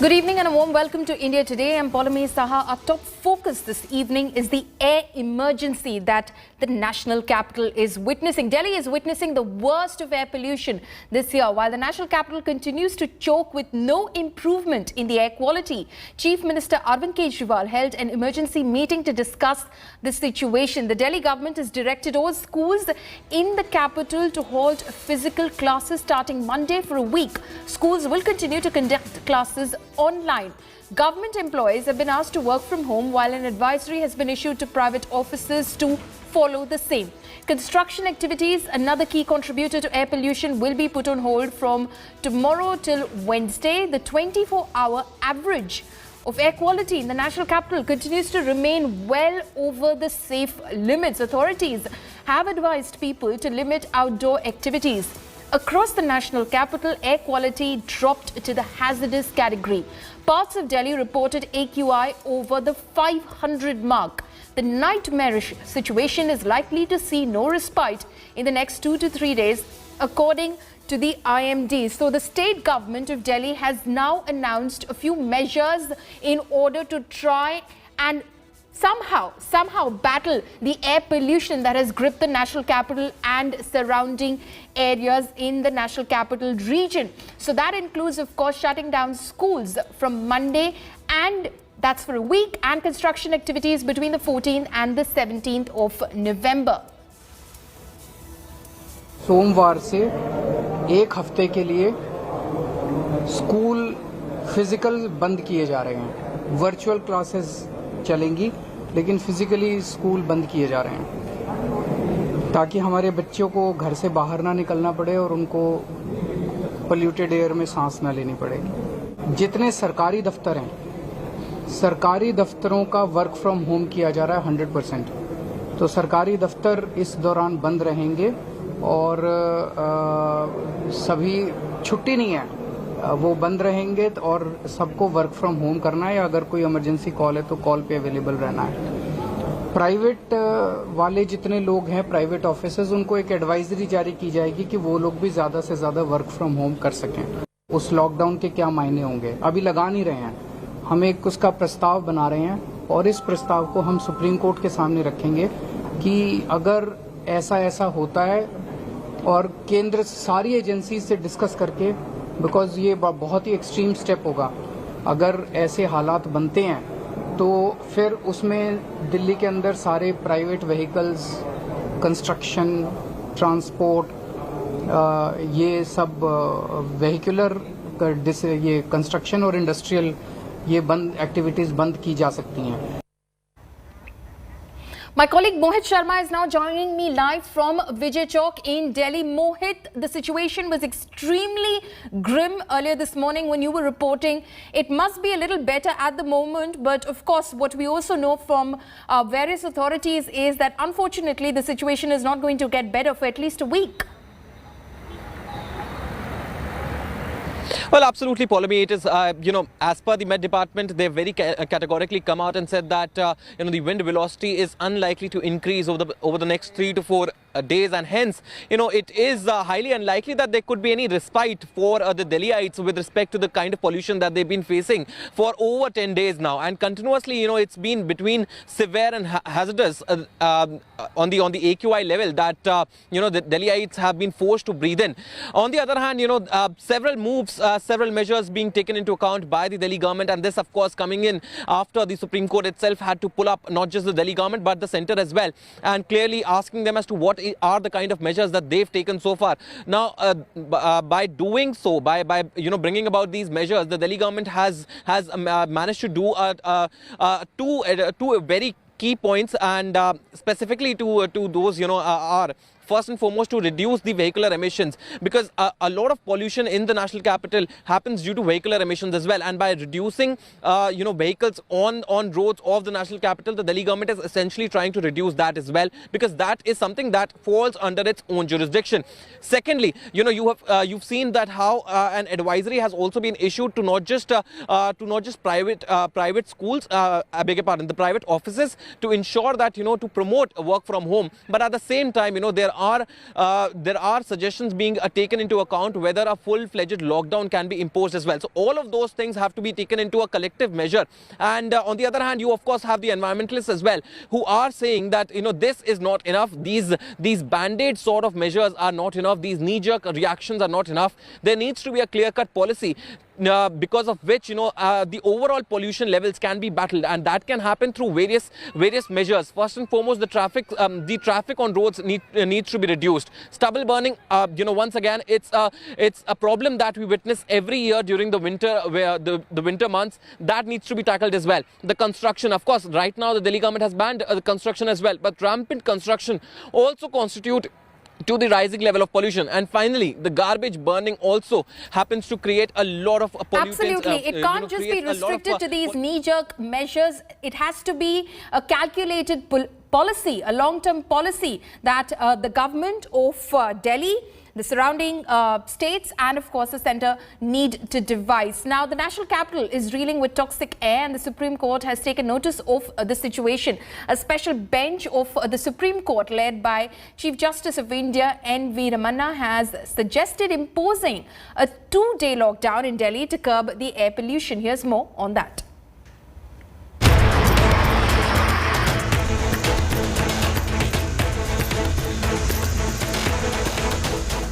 Good evening and a warm welcome to India Today. I'm Pauline Saha. Our top focus this evening is the air emergency that the national capital is witnessing. Delhi is witnessing the worst of air pollution this year, while the national capital continues to choke with no improvement in the air quality. Chief Minister Arvind Kejriwal held an emergency meeting to discuss the situation. The Delhi government has directed all schools in the capital to hold physical classes starting Monday for a week. Schools will continue to conduct classes online. Government employees have been asked to work from home, while an advisory has been issued to private offices to follow the same. Construction activities, another key contributor to air pollution, will be put on hold from tomorrow till Wednesday. The 24-hour average of air quality in the national capital continues to remain well over the safe limits. Authorities have advised people to limit outdoor activities. Across the national capital, air quality dropped to the hazardous category. Parts of Delhi reported AQI over the 500 mark. The nightmarish situation is likely to see no respite in the next 2 to 3 days, according to the IMD. So the state government of Delhi has now announced a few measures in order to try and somehow battle the air pollution that has gripped the national capital and surrounding areas in the national capital region. So that includes, of course, shutting down schools from Monday, and that's for a week, and construction activities between the 14th and the 17th of November. सोमवार से एक हफ्ते के लिए school physical बंद किए जा रहे हैं. वर्चुअल क्लासेस चलेंगी, लेकिन फिजिकली स्कूल बंद किए जा रहे हैं ताकि हमारे बच्चों को घर से बाहर ना निकलना पड़े और उनको पोल्यूटेड एयर में सांस ना लेनी पड़े. जितने सरकारी दफ्तर हैं, सरकारी दफ्तरों का वर्क फ्रॉम होम किया जा रहा है 100%. तो सरकारी दफ्तर इस दौरान बंद रहेंगे और सभी छुट्टी नहीं है, वो बंद रहेंगे और सबको वर्क फ्रॉम होम करना है. अगर कोई इमरजेंसी कॉल है तो कॉल पे अवेलेबल रहना है. प्राइवेट वाले जितने लोग हैं, प्राइवेट ऑफिसेज, उनको एक एडवाइजरी जारी की जाएगी कि वो लोग भी ज़्यादा से ज़्यादा वर्क फ्रॉम होम कर सकें. उस लॉकडाउन के क्या मायने होंगे अभी लगा नहीं रहे हैं. हम एक उसका प्रस्ताव बना रहे हैं और इस प्रस्ताव को हम सुप्रीम कोर्ट के सामने रखेंगे कि अगर ऐसा होता है, और केंद्र सारी एजेंसी से डिस्कस करके, बिकॉज ये बहुत ही एक्सट्रीम स्टेप होगा. अगर ऐसे हालात बनते हैं तो फिर उसमें दिल्ली के अंदर सारे प्राइवेट व्हीकल्स, कंस्ट्रक्शन, ट्रांसपोर्ट, ये सब व्हीकुलर, ये कंस्ट्रक्शन और इंडस्ट्रियल, ये एक्टिविटीज़ बंद की जा सकती हैं. My colleague Mohit Sharma is now joining me live from Vijay Chowk in Delhi. Mohit, the situation was extremely grim earlier this morning when you were reporting. It must be a little better at the moment, but of course what we also know from various authorities is that unfortunately the situation is not going to get better for at least a week. Well, absolutely, Paulami. It is, as per the Met Department, they've very categorically come out and said that, the wind velocity is unlikely to increase over the next 3 to 4 days, and hence, it is highly unlikely that there could be any respite for the Delhiites with respect to the kind of pollution that they've been facing for over 10 days now, and continuously, it's been between severe and hazardous on the AQI level that the Delhiites have been forced to breathe in. On the other hand, several moves, several measures being taken into account by the Delhi government, and this of course coming in after the Supreme Court itself had to pull up not just the Delhi government but the centre as well, and clearly asking them as to what are the kind of measures that they've taken so far. Now, by doing so, by bringing about these measures, the Delhi government has managed to do two very key points, and specifically to those are first and foremost to reduce the vehicular emissions, because a lot of pollution in the national capital happens due to vehicular emissions as well, and by reducing vehicles on roads of the national capital, the Delhi government is essentially trying to reduce that as well, because that is something that falls under its own jurisdiction. Secondly, you've seen that how an advisory has also been issued to not just private schools, I beg your pardon, the private offices, to ensure that to promote work from home, but at the same time there are suggestions being taken into account whether a full-fledged lockdown can be imposed as well. So all of those things have to be taken into a collective measure. And on the other hand, you of course have the environmentalists as well, who are saying that this is not enough. These band-aid sort of measures are not enough. These knee-jerk reactions are not enough. There needs to be a clear-cut policy because of which the overall pollution levels can be battled, and that can happen through various measures. First and foremost, the traffic on roads needs to be reduced. Stubble burning, once again, it's a problem that we witness every year during the winter, where the winter months. That needs to be tackled as well. The construction, of course, right now the Delhi government has banned the construction as well, but rampant construction also constitute to the rising level of pollution. And finally, the garbage burning also happens to create a lot of pollutants. Absolutely. It can't just be restricted to these knee-jerk measures. It has to be a calculated policy, a long-term policy that the government of Delhi, the surrounding states and of course the centre need to devise. Now the national capital is reeling with toxic air, and the Supreme Court has taken notice of the situation. A special bench of the Supreme Court led by Chief Justice of India N.V. Ramanna has suggested imposing a 2-day lockdown in Delhi to curb the air pollution. Here's more on that.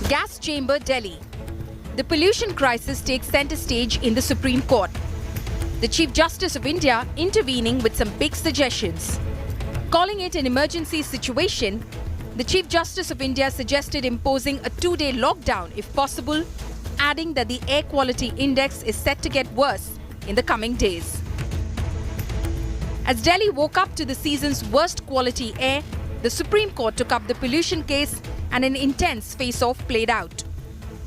Gas Chamber, Delhi. The pollution crisis takes centre stage in the Supreme Court. The Chief Justice of India intervening with some big suggestions. Calling it an emergency situation, the Chief Justice of India suggested imposing a 2-day lockdown if possible, adding that the air quality index is set to get worse in the coming days. As Delhi woke up to the season's worst quality air, the Supreme Court took up the pollution case and an intense face-off played out.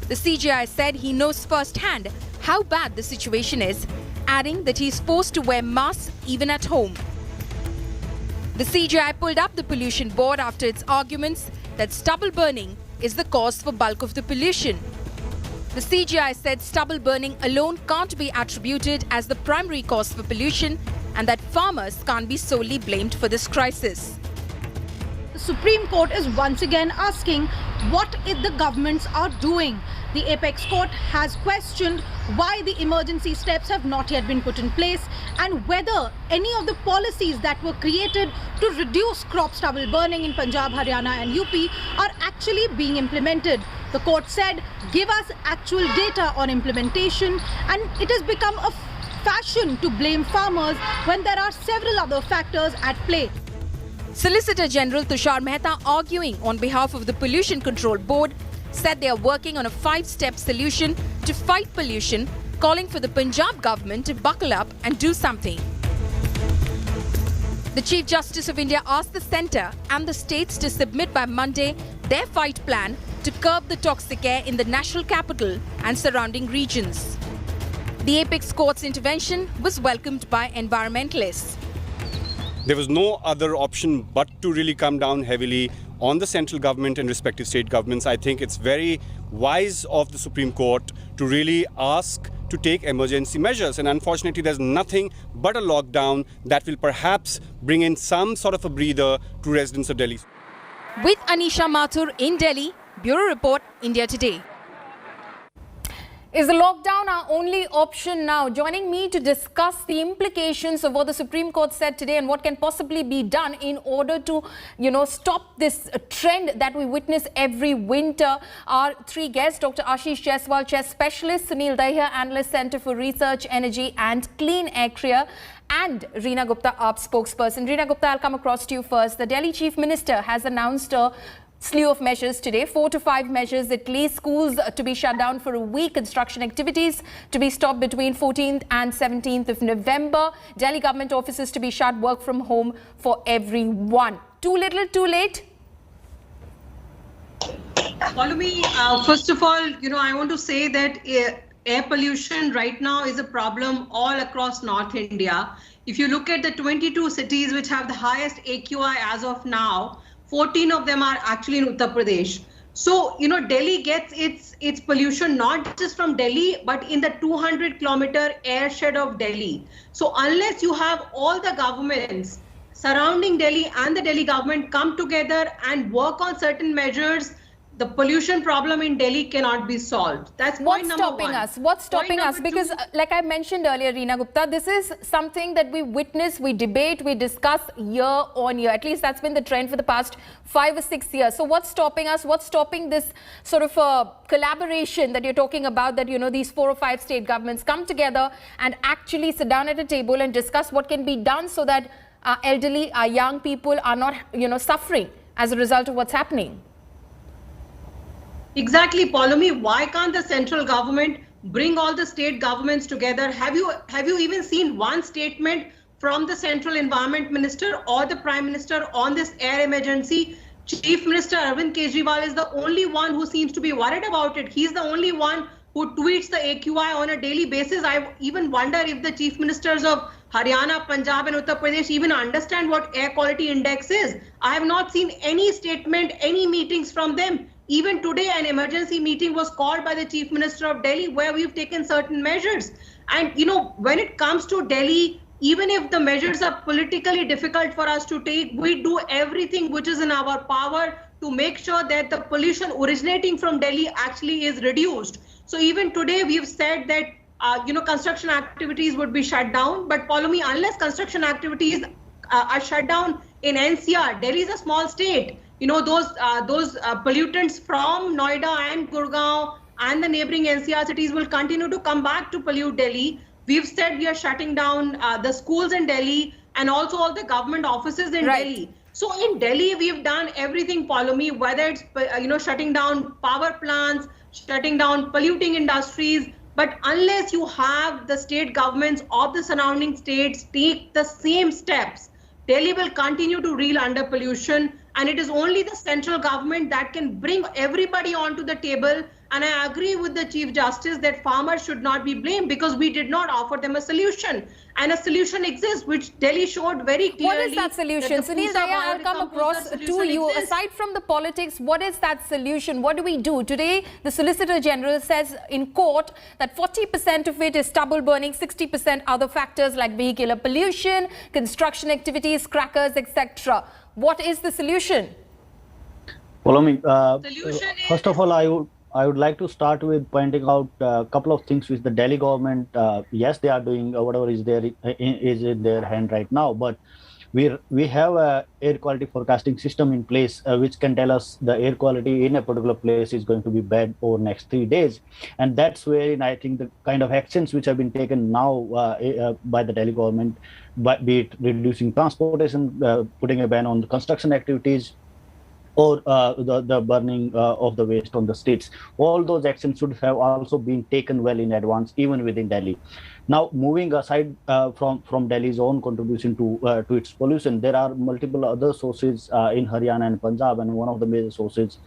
The CJI said he knows firsthand how bad the situation is, adding that he is forced to wear masks even at home. The CJI pulled up the pollution board after its arguments that stubble burning is the cause for bulk of the pollution. The CJI said stubble burning alone can't be attributed as the primary cause for pollution, and that farmers can't be solely blamed for this crisis. The Supreme Court is once again asking what the governments are doing. The Apex Court has questioned why the emergency steps have not yet been put in place and whether any of the policies that were created to reduce crop stubble burning in Punjab, Haryana and UP are actually being implemented. The court said, give us actual data on implementation, and it has become a fashion to blame farmers when there are several other factors at play. Solicitor General Tushar Mehta, arguing on behalf of the Pollution Control Board, said they are working on a 5-step solution to fight pollution, calling for the Punjab government to buckle up and do something. The Chief Justice of India asked the centre and the states to submit by Monday their fight plan to curb the toxic air in the national capital and surrounding regions. The Apex Court's intervention was welcomed by environmentalists. There was no other option but to really come down heavily on the central government and respective state governments. I think it's very wise of the Supreme Court to really ask to take emergency measures. And unfortunately, there's nothing but a lockdown that will perhaps bring in some sort of a breather to residents of Delhi. With Anisha Mathur in Delhi, Bureau Report, India Today. Is the lockdown our only option now? Joining me to discuss the implications of what the Supreme Court said today and what can possibly be done in order to, stop this trend that we witness every winter are 3 guests. Dr. Ashish Jaiswal, Chess Specialist, Sunil Dahiya, Analyst, Centre for Research, Energy and Clean Air Career, and Reena Gupta, AAP spokesperson. Reena Gupta, I'll come across to you first. The Delhi Chief Minister has announced a slew of measures today, 4 to 5 measures at least. Schools to be shut down for a week, construction activities to be stopped between 14th and 17th of November, Delhi government offices to be shut, work from home for everyone. Too little, too late? Polumi, first of all, I want to say that air pollution right now is a problem all across North India. If you look at the 22 cities which have the highest AQI as of now, 14 of them are actually in Uttar Pradesh. So, Delhi gets its pollution not just from Delhi, but in the 200-kilometer airshed of Delhi. So unless you have all the governments surrounding Delhi and the Delhi government come together and work on certain measures, the pollution problem in Delhi cannot be solved. That's point What's number stopping one. us? What's stopping Point us? number Because two- like I mentioned earlier, Reena Gupta, this is something that we witness, we debate, we discuss year on year. At least that's been the trend for the past 5 or 6 years. So what's stopping us? What's stopping this sort of collaboration that you're talking about, that, you know, these 4 or 5 state governments come together and actually sit down at a table and discuss what can be done so that our elderly, our young people are not, you know, suffering as a result of what's happening? Exactly, Paulomi. Why can't the central government bring all the state governments together? Have you even seen one statement from the central environment minister or the prime minister on this air emergency? Chief Minister Arvind Kejriwal is the only one who seems to be worried about it. He's the only one who tweets the AQI on a daily basis. I even wonder if the chief ministers of Haryana, Punjab and Uttar Pradesh even understand what air quality index is. I have not seen any statement, any meetings from them. Even today, an emergency meeting was called by the Chief Minister of Delhi where we've taken certain measures. And, you know, when it comes to Delhi, even if the measures are politically difficult for us to take, we do everything which is in our power to make sure that the pollution originating from Delhi actually is reduced. So even today, we've said that, construction activities would be shut down. But Paulomi, unless construction activities are shut down in NCR, Delhi is a small state. You know, those pollutants from Noida and Gurgaon and the neighboring NCR cities will continue to come back to pollute Delhi. We've said we are shutting down the schools in Delhi and also all the government offices in Delhi. So in Delhi, we've done everything, Paulomi, whether it's, shutting down power plants, shutting down polluting industries. But unless you have the state governments of the surrounding states take the same steps, Delhi will continue to reel under pollution. And it is only the central government that can bring everybody onto the table. And I agree with the Chief Justice that farmers should not be blamed because we did not offer them a solution. And a solution exists, which Delhi showed very clearly. What is that solution? Sunil Daya, I'll come across to you. Exists. Aside from the politics, what is that solution? What do we do? Today, the Solicitor General says in court that 40% of it is stubble burning, 60% other factors like vehicular pollution, construction activities, crackers, etc. What is the solution? Paulomi, Solution first of all, I would like to start with pointing out a couple of things which the Delhi government, yes, they are doing whatever is in their hand right now, but we have a air quality forecasting system in place which can tell us the air quality in a particular place is going to be bad over next 3 days, and that's where I think the kind of actions which have been taken now by the Delhi government, be it reducing transportation, putting a ban on the construction activities, or the burning of the waste on the streets. All those actions should have also been taken well in advance, even within Delhi. Now, moving aside from Delhi's own contribution to its pollution, there are multiple other sources in Haryana and Punjab, and one of the major sources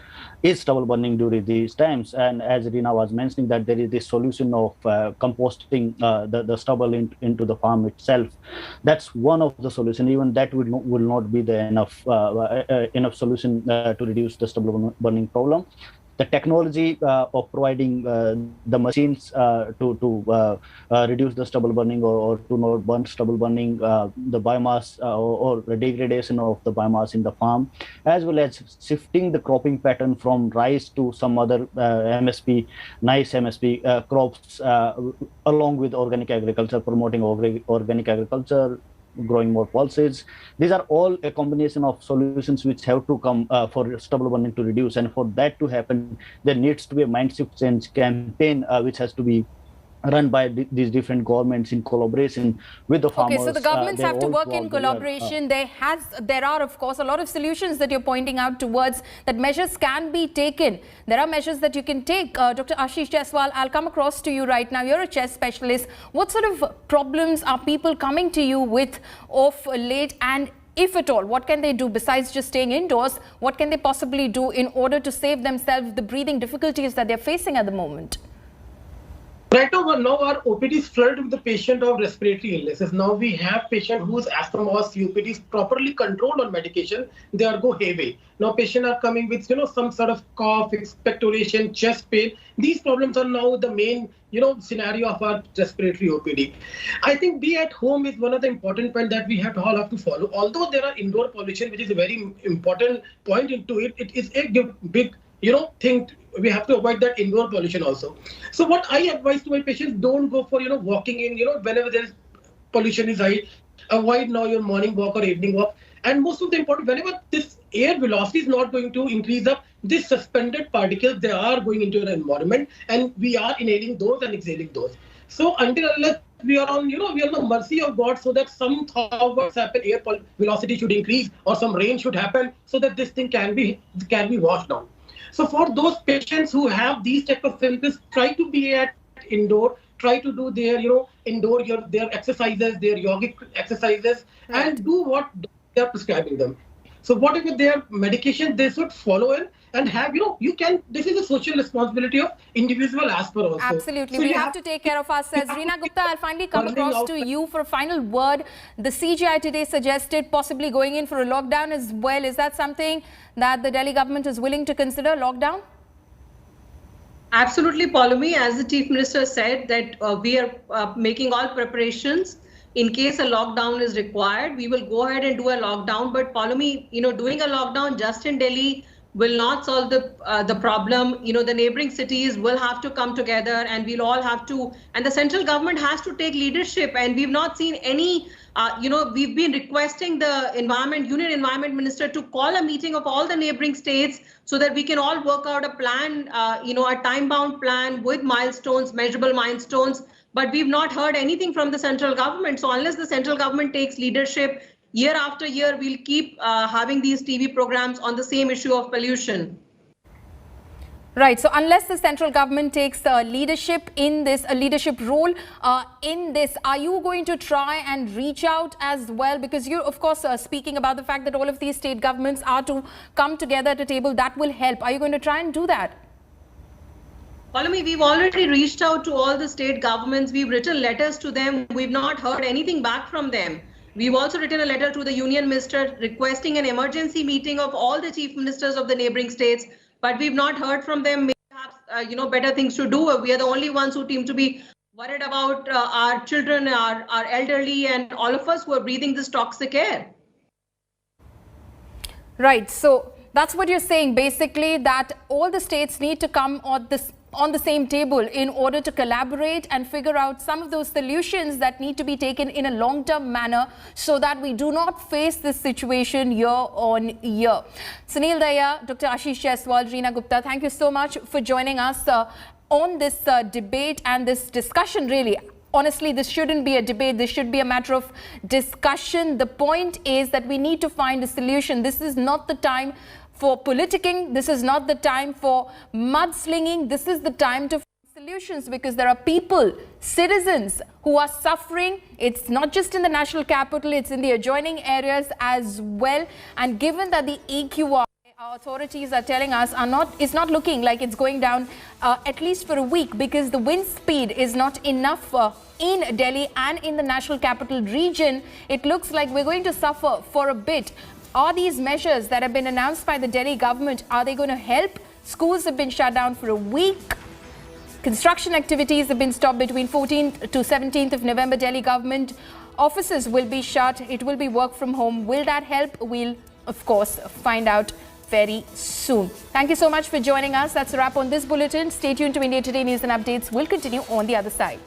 is stubble burning during these times. And as Reena was mentioning, that there is this solution of composting the stubble into the farm itself. That's one of the solutions. Even that will not be the enough solution to reduce the stubble burning problem. The technology of providing the machines to reduce the stubble burning or to not burn stubble burning, the biomass or the degradation of the biomass in the farm, as well as shifting the cropping pattern from rice to some other nice MSP crops, along with organic agriculture, promoting organic agriculture, growing more pulses. These are all a combination of solutions which have to come for stubble burning to reduce. And for that to happen, there needs to be a mind shift change campaign which has to be run by these different governments in collaboration with the farmers. Okay, so the governments have to work in collaboration. There are, of course, a lot of solutions that you're pointing out towards that measures can be taken. There are measures that you can take. Dr. Ashish Jaiswal, I'll come across to you right now. You're a chest specialist. What sort of problems are people coming to you with of late, and if at all, what can they do besides just staying indoors? What can they possibly do in order to save themselves the breathing difficulties that they're facing at the moment? Right now our OPD is flooded with the patient of respiratory illnesses. Now we have patient whose asthma or COPD is properly controlled on medication. They are go heavy. Now patients are coming with some sort of cough, expectoration, chest pain. These problems are now the main scenario of our respiratory OPD. I think be at home is one of the important points that we all have to follow. Although there are indoor pollution, which is a very important point into it, it is a big thing. We have to avoid that indoor pollution also. So what I advise to my patients, don't go for walking in whenever there is pollution is high. Avoid now your morning walk or evening walk. And most of the important, whenever this air velocity is not going to increase up, these suspended particles, they are going into the environment, and we are inhaling those and exhaling those. So until unless we are on we are on the mercy of God, so that somehow what's happened, air velocity should increase or some rain should happen, so that this thing can be washed down. So for those patients who have these type of symptoms, try to be at indoor, try to do their indoor their exercises, their yogic exercises, and do what they are prescribing them. So whatever their medication, they should follow it and have this is a social responsibility of individual as per also. Absolutely. So we have to take care of ourselves. Reena Gupta, I'll finally come across to you for a final word. The CGI today suggested possibly going in for a lockdown as well. Is that something that the Delhi government is willing to consider, lockdown? Absolutely, Poulomi. As the Chief Minister said, that we are making all preparations. In case a lockdown is required, we will go ahead and do a lockdown. But Poulomi, doing a lockdown just in Delhi will not solve the problem. The neighboring cities will have to come together, and we'll all have to, and the central government has to take leadership. And we've not seen any, we've been requesting the Union Environment Minister to call a meeting of all the neighboring states so that we can all work out a plan, a time-bound plan with milestones, measurable milestones. But we've not heard anything from the central government. So unless the central government takes leadership, year after year, we'll keep having these TV programs on the same issue of pollution. Right. So unless the central government takes leadership in this, a leadership role in this, are you going to try and reach out as well? Because you're, of course, speaking about the fact that all of these state governments are to come together at a table. That will help. Are you going to try and do that? Poulomi, we've already reached out to all the state governments. We've written letters to them. We've not heard anything back from them. We've also written a letter to the Union Minister requesting an emergency meeting of all the chief ministers of the neighboring states, but we've not heard from them. Maybe perhaps, better things to do. We are the only ones who seem to be worried about our children, our elderly, and all of us who are breathing this toxic air. Right. So that's what you're saying, basically, that all the states need to come on the same table in order to collaborate and figure out some of those solutions that need to be taken in a long-term manner so that we do not face this situation year on year. Sunil Daya, Dr. Ashish Jaiswal, Reena Gupta, thank you so much for joining us on this debate and this discussion, really. Honestly, this shouldn't be a debate. This should be a matter of discussion. The point is that we need to find a solution. This is not the time for politicking. This is not the time for mudslinging. This is the time to find solutions, because there are people, citizens who are suffering. It's not just in the national capital, it's in the adjoining areas as well. And given that the AQI, our authorities are telling us, is not looking like it's going down at least for a week, because the wind speed is not enough in Delhi and in the national capital region. It looks like we're going to suffer for a bit. Are these measures that have been announced by the Delhi government, are they going to help? Schools have been shut down for a week. Construction activities have been stopped between 14th to 17th of November. Delhi government offices will be shut. It will be work from home. Will that help? We'll, of course, find out very soon. Thank you so much for joining us. That's a wrap on this bulletin. Stay tuned to India Today News and Updates. We'll continue on the other side.